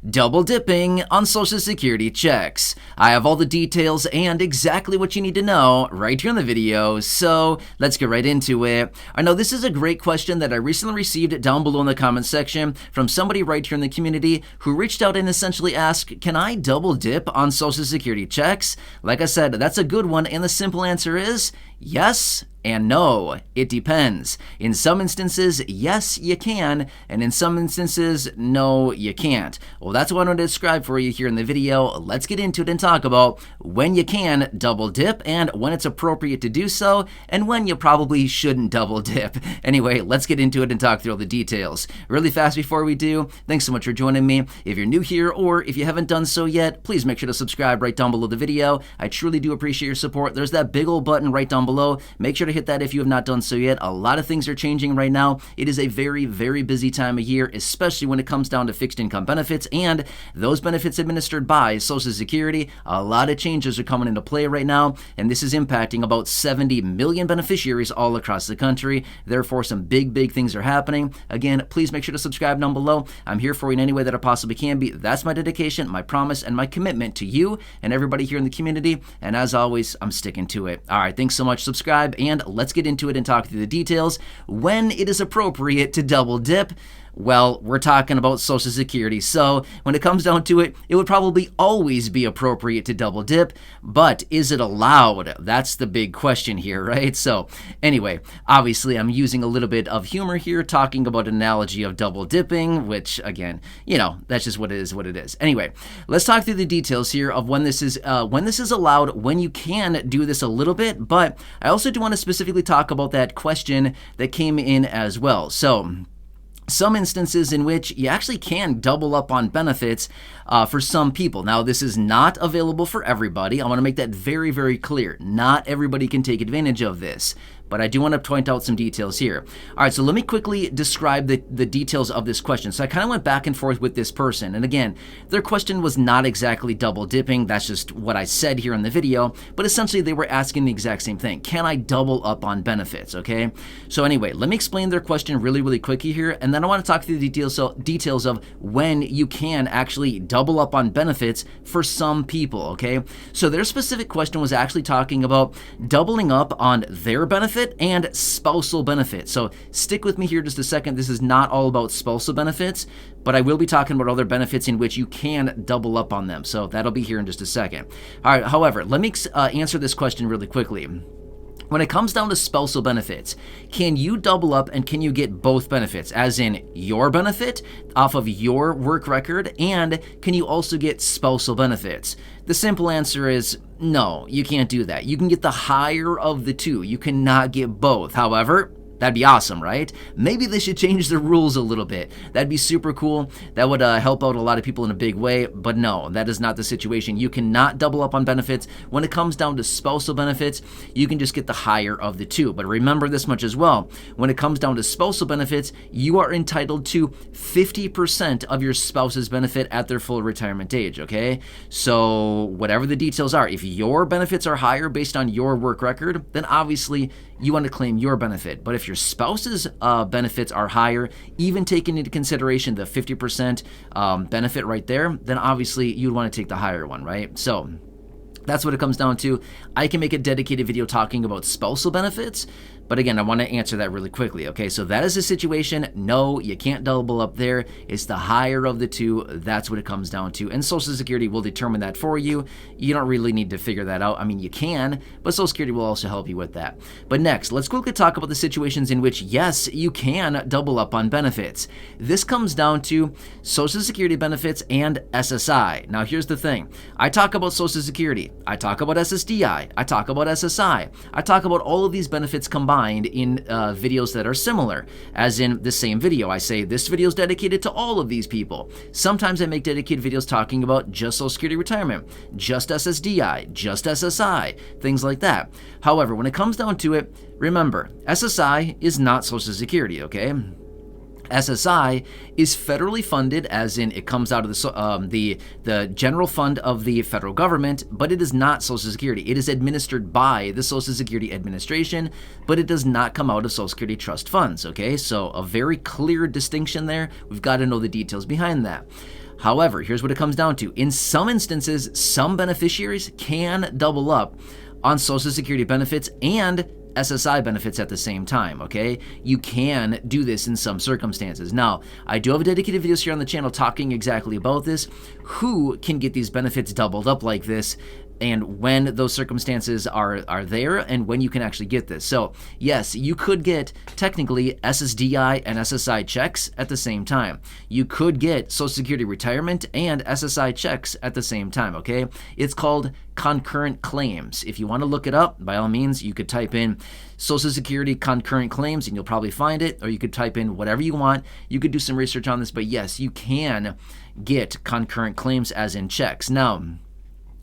double dipping on Social Security checks. I have all the details and exactly what you need to know right here in the video, so let's get right into it. I know this is a great question that I recently received down below in the comments section from somebody right here in the community who reached out and essentially asked, can I double dip on Social Security checks? Like I said, that's a good one, and the simple answer is yes and no. It depends. In some instances, yes, you can, and in some instances, no, you can't. Well, that's what I'm going to describe for you here in the video. Let's get into it and talk about when you can double dip and when it's appropriate to do so, and when you probably shouldn't double dip. Anyway, let's get into it and talk through all the details. Really fast before we do, thanks so much for joining me. If you're new here or if you haven't done so yet, please make sure to subscribe right down below the video. I truly do appreciate your support. There's that big old button right down below. Make sure to hit that if you have not done so yet. A lot of things are changing right now. It is a very, very busy time of year, especially when it comes down to fixed income benefits and those benefits administered by Social Security. A lot of changes are coming into play right now, and this is impacting about 70 million beneficiaries all across the country. Therefore, some big things are happening. Again, please make sure to subscribe down below. I'm here for you in any way that I possibly can be. That's my dedication, my promise, and my commitment to you and everybody here in the community. And as always, I'm sticking to it. All right, thanks so much. Subscribe, and let's get into it and talk through the details. When it is appropriate to double dip, well, we're talking about Social Security. So when it comes down to it, it would probably always be appropriate to double dip, but is it allowed? That's the big question here, right? So anyway, obviously I'm using a little bit of humor here, talking about an analogy of double dipping, which again, that's just what it is. Anyway, let's talk through the details here of when this is allowed, when you can do this a little bit, but I also do want to specifically talk about that question that came in as well. So some instances in which you actually can double up on benefits for some people. Now, this is not available for everybody. I want to make that very, very clear. Not everybody can take advantage of this, but I do want to point out some details here. All right, so let me quickly describe the details of this question. So I kind of went back and forth with this person, and again, their question was not exactly double dipping. That's just what I said here in the video, but essentially they were asking the exact same thing. Can I double up on benefits, okay? So anyway, let me explain their question really quickly here, and then I want to talk through the details of when you can actually double up on benefits for some people, okay? So their specific question was actually talking about doubling up on their benefit and spousal benefit. So stick with me here just a second. This is not all about spousal benefits, but I will be talking about other benefits in which you can double up on them. So that'll be here in just a second. All right, however, let me answer this question really quickly. When it comes down to spousal benefits, can you double up and can you get both benefits, as in your benefit off of your work record, and can you also get spousal benefits? The simple answer is no, you can't do that. You can get the higher of the two. You cannot get both. However, that'd be awesome, right? Maybe they should change the rules a little bit. That'd be super cool. That would help out a lot of people in a big way, but no, that is not the situation. You cannot double up on benefits. When it comes down to spousal benefits, you can just get the higher of the two. But remember this much as well. When it comes down to spousal benefits, you are entitled to 50% of your spouse's benefit at their full retirement age, okay? So whatever the details are, if your benefits are higher based on your work record, then obviously you want to claim your benefit. But if your spouse's benefits are higher, even taking into consideration the 50% benefit right there, then obviously you'd want to take the higher one, right? So that's what it comes down to. I can make a dedicated video talking about spousal benefits, but again, I want to answer that really quickly, okay? So that is the situation. No, you can't double up there. It's the higher of the two. That's what it comes down to. And Social Security will determine that for you. You don't really need to figure that out. I mean, you can, but Social Security will also help you with that. But next, let's quickly talk about the situations in which, yes, you can double up on benefits. This comes down to Social Security benefits and SSI. Now, here's the thing. I talk about Social Security. I talk about SSDI. I talk about SSI. I talk about all of these benefits combined in videos that are similar, as in the same video. I say this video is dedicated to all of these people. Sometimes I make dedicated videos talking about just Social Security retirement, just SSDI, just SSI, things like that. However, when it comes down to it, remember, SSI is not Social Security, okay? SSI is federally funded, as in it comes out of the general fund of the federal government, but it is not Social Security. It is administered by the Social Security Administration, but it does not come out of Social Security trust funds, okay? So a very clear distinction there. We've got to know the details behind that. However, here's what it comes down to. In some instances, some beneficiaries can double up on Social Security benefits and SSI benefits at the same time, okay? You can do this in some circumstances. Now, I do have a dedicated video here on the channel talking exactly about this, who can get these benefits doubled up like this, and when those circumstances are there, and when you can actually get this. So yes, you could get technically SSDI and SSI checks at the same time. You could get Social Security retirement and SSI checks at the same time, okay? It's called concurrent claims. If you want to look it up, by all means, you could type in Social Security concurrent claims and you'll probably find it, or you could type in whatever you want. You could do some research on this, but yes, you can get concurrent claims as in checks. Now,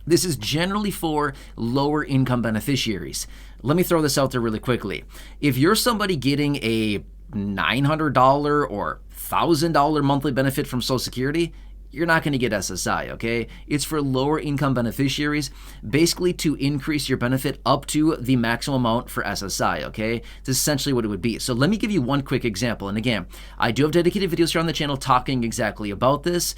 this is generally for lower income beneficiaries. Let me throw this out there really quickly. If you're somebody getting a $900 or $1,000 monthly benefit from Social Security, you're not going to get SSI, okay? It's for lower income beneficiaries, basically to increase your benefit up to the maximum amount for SSI, okay? It's essentially what it would be. So let me give you one quick example. And again, I do have dedicated videos here on the channel talking exactly about this.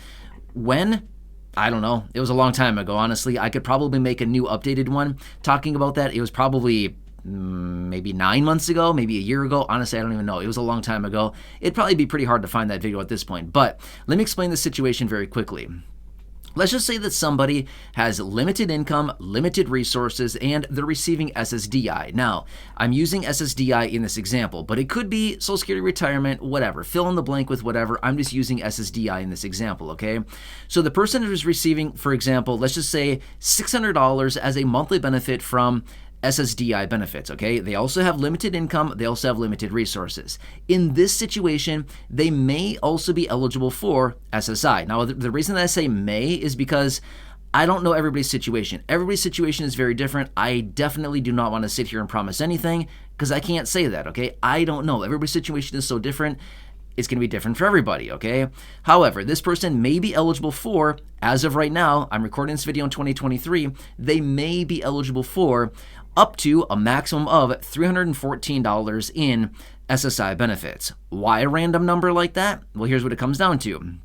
I don't know. It was a long time ago, honestly. I could probably make a new updated one talking about that. It was probably maybe 9 months ago, maybe a year ago. Honestly, I don't even know. It was a long time ago. It'd probably be pretty hard to find that video at this point. But let me explain the situation very quickly. Let's just say that somebody has limited income, limited resources, and they're receiving SSDI. Now, I'm using SSDI in this example, but it could be Social Security retirement, whatever. Fill in the blank with whatever. I'm just using SSDI in this example, okay? So the person is receiving, for example, let's just say $600 as a monthly benefit from SSDI benefits, okay? They also have limited income, they also have limited resources. In this situation, they may also be eligible for SSI. Now, the reason that I say may is because I don't know everybody's situation. Everybody's situation is very different. I definitely do not want to sit here and promise anything because I can't say that, okay? I don't know. Everybody's situation is so different. It's going to be different for everybody, okay? However, this person may be eligible for, as of right now, I'm recording this video in 2023, they may be eligible for up to a maximum of $314 in SSI benefits. Why a random number like that? Well, here's what it comes down to.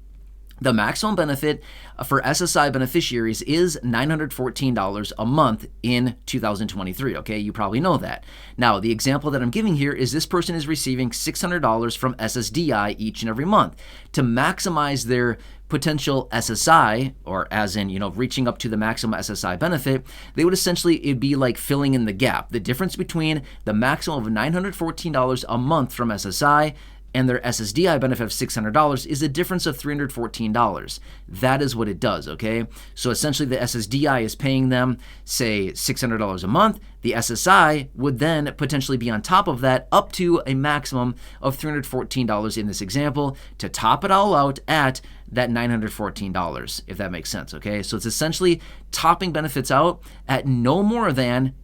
The maximum benefit for SSI beneficiaries is $914 a month in 2023, okay? You probably know that. Now, the example that I'm giving here is this person is receiving $600 from SSDI each and every month. To maximize their potential SSI, or as in, reaching up to the maximum SSI benefit, they would essentially, it'd be like filling in the gap. The difference between the maximum of $914 a month from SSI and their SSDI benefit of $600 is a difference of $314. That is what it does, okay? So essentially the SSDI is paying them, say, $600 a month. The SSI would then potentially be on top of that up to a maximum of $314 in this example to top it all out at that $914, if that makes sense, okay? So it's essentially topping benefits out at no more than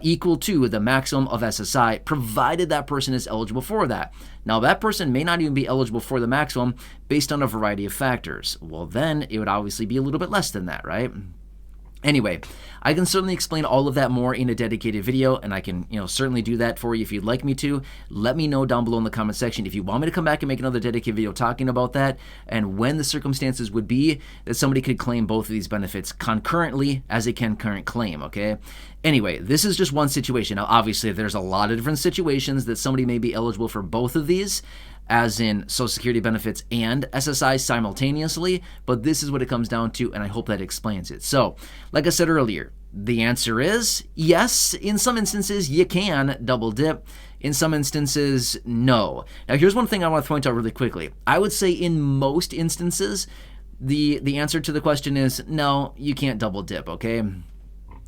equal to the maximum of SSI, provided that person is eligible for that. Now, that person may not even be eligible for the maximum based on a variety of factors. Well, then it would obviously be a little bit less than that, right? Anyway, I can certainly explain all of that more in a dedicated video, and I can, certainly do that for you if you'd like me to. Let me know down below in the comment section if you want me to come back and make another dedicated video talking about that and when the circumstances would be that somebody could claim both of these benefits concurrently as a concurrent claim, okay? Anyway, this is just one situation. Now, obviously, there's a lot of different situations that somebody may be eligible for both of these, as in Social Security benefits and SSI simultaneously, but this is what it comes down to, and I hope that explains it. So, like I said earlier, the answer is yes. In some instances, you can double dip. In some instances, no. Now, here's one thing I want to point out really quickly. I would say in most instances, the answer to the question is no, you can't double dip, okay?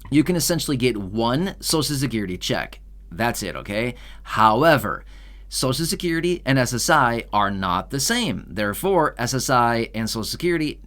You can essentially get one Social Security check. That's it, okay? However, Social Security and SSI are not the same. Therefore, SSI and Social Security,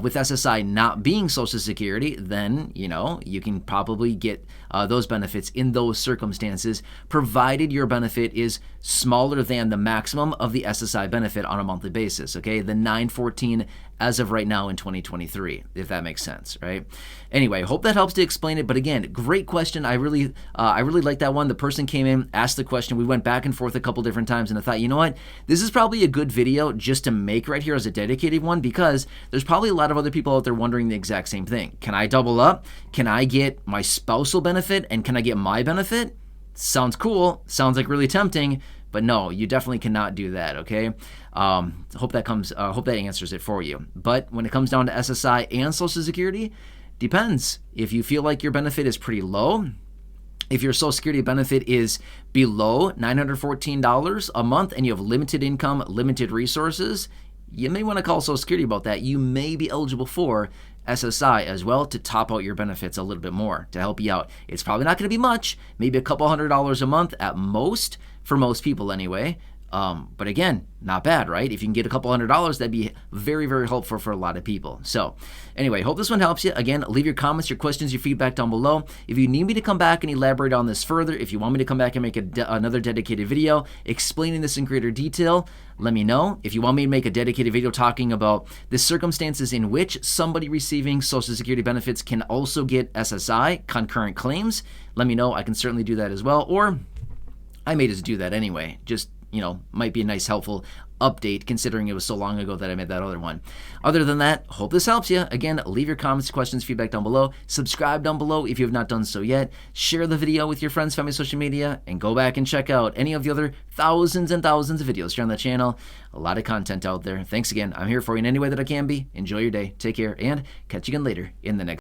with SSI not being Social Security, then, you can probably get those benefits in those circumstances, provided your benefit is smaller than the maximum of the SSI benefit on a monthly basis, okay? The $914 as of right now in 2023, if that makes sense, right? Anyway, hope that helps to explain it. But again, great question. I really like that one. The person came in, asked the question. We went back and forth a couple different times, and I thought, you know what? This is probably a good video just to make right here as a dedicated one, because there's probably a lot of other people out there wondering the exact same thing. Can I double up? Can I get my spousal benefit and can I get my benefit? Sounds cool. Sounds like really tempting. But no, you definitely cannot do that, okay? Hope that answers it for you. But when it comes down to SSI and Social Security, depends. If you feel like your benefit is pretty low, if your Social Security benefit is below $914 a month and you have limited income, limited resources, you may want to call Social Security about that. You may be eligible for SSI as well to top out your benefits a little bit more to help you out. It's probably not going to be much, maybe a couple $100s a month at most, for most people anyway. But again, not bad, right? If you can get a couple $100s, that'd be very, very helpful for a lot of people. So anyway, hope this one helps you. Again, leave your comments, your questions, your feedback down below. If you need me to come back and elaborate on this further, if you want me to come back and make another dedicated video explaining this in greater detail, let me know. If you want me to make a dedicated video talking about the circumstances in which somebody receiving Social Security benefits can also get SSI, concurrent claims, let me know. I can certainly do that as well. Or I may just do that anyway. Just, might be a nice, helpful update considering it was so long ago that I made that other one. Other than that, hope this helps you. Again, leave your comments, questions, feedback down below. Subscribe down below if you have not done so yet. Share the video with your friends, family, social media, and go back and check out any of the other thousands and thousands of videos here on the channel. A lot of content out there. Thanks again. I'm here for you in any way that I can be. Enjoy your day. Take care, and catch you again later in the next